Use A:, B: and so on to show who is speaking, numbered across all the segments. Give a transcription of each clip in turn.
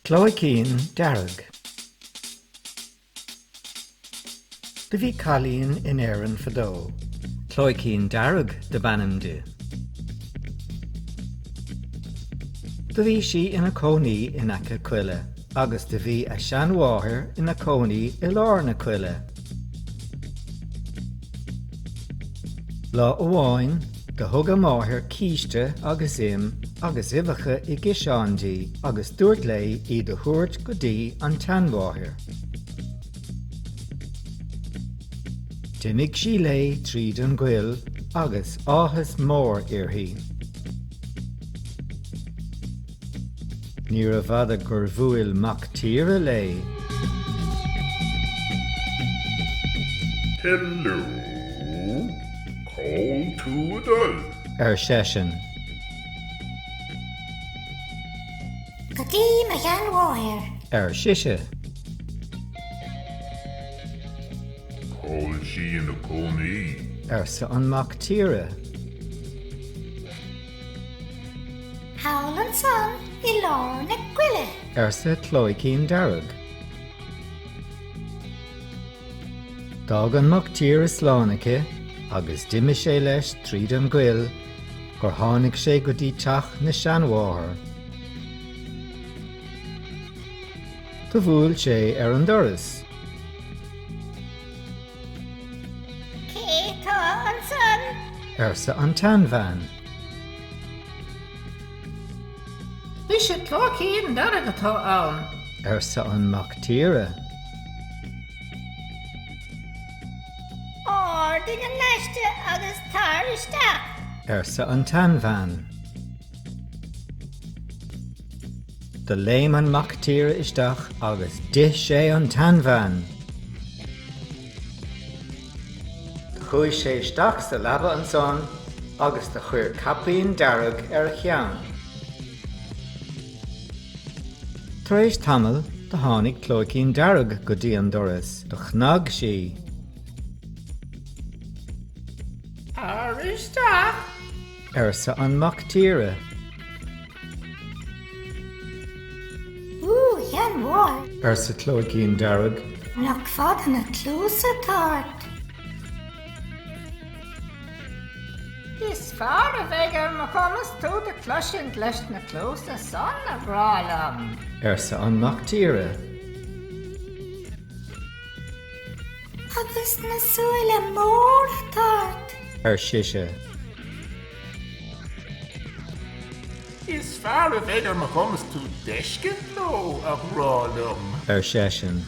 A: Clóicín Dearg. De bhí cailín in éireann fadó. Clóicín Dearg de banam de. De bhí si ina cónaí in aice cuile, agus de bhí a seanmháthair ina cónaí I lár na cuile. Lá óháin, go thug amáthair císte agus agus imeacha I gciseándí agus dúirt lei iad do thuairt go dtí an teanmháthair. D'imigh sí lei tríd an gcuil agus áthas mór iarthaí. Ní a bhada gur bhuail mac tíre lei.
B: Hello, call to a dull.
A: Seisin.
C: Gotí me cheanmháthair.
A: Siise.
B: Call she in the cónaí.
A: Sa an mac tíre.
C: Howlan son I lár na cuile.
A: Sa Clóicín Dearg. Dag an mac tíre slánacha agus d'imigh sé leis tríd an gcuil gur tháinig sé go dtí teach na seanmháthair. Tá bhuail sé an doras.
C: Cé tá an son?
A: Sa an teanmhean.
D: Bhí sé Clóicín Dearg atá ann.
A: Sa an mac tíre.
C: Ording an leiste agus táiriste.
A: Sa an teanmhean. De léim an mac tíre isteach agus dis sé an teanmhean. Chuaigh sé isteach sa Leabhar an son agus de chuir Clóicín Dearg a cheann. Tar éis tamil de tháinig Clóicín Dearg go dtí an doras do chnag sí.
D: Táiriste.
A: Sa an mac tíre.
C: Cheanmháthair.
A: Sa Clóicín Dearg.
C: Nach fad na clúsa tart.
D: Is fearr a bheith mar chumas tú de cloisiint leis na clúsa son na brálam.
A: Sa an mac tíre.
C: Agus na súile mór tart.
A: Siise.
B: Is fearr a bheith mar chumas tú deisce nó a bhrálam.
A: Seisin.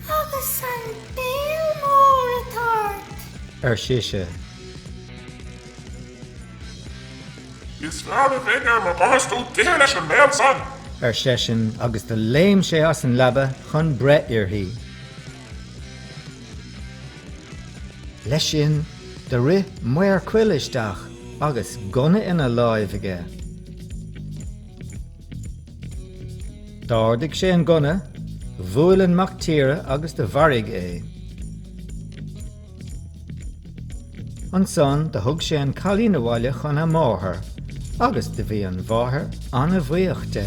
C: Agus an béal mór tart.
A: Siise.
B: Is fearr a bheith mar chumas tú tíre leis an béal son.
A: Seisin agus de léim sé as an Leabhar chun bre iarthaí. Leis sin de rith muir cuil isteach agus gunna ina láimh aige. D'ordaigh sé an gunna, bhuail an mac tíre agus de bharraigh é. An son de thug sé an cailín abhaile chun amáthair agus de bhí an bháthair anna bhuíochta.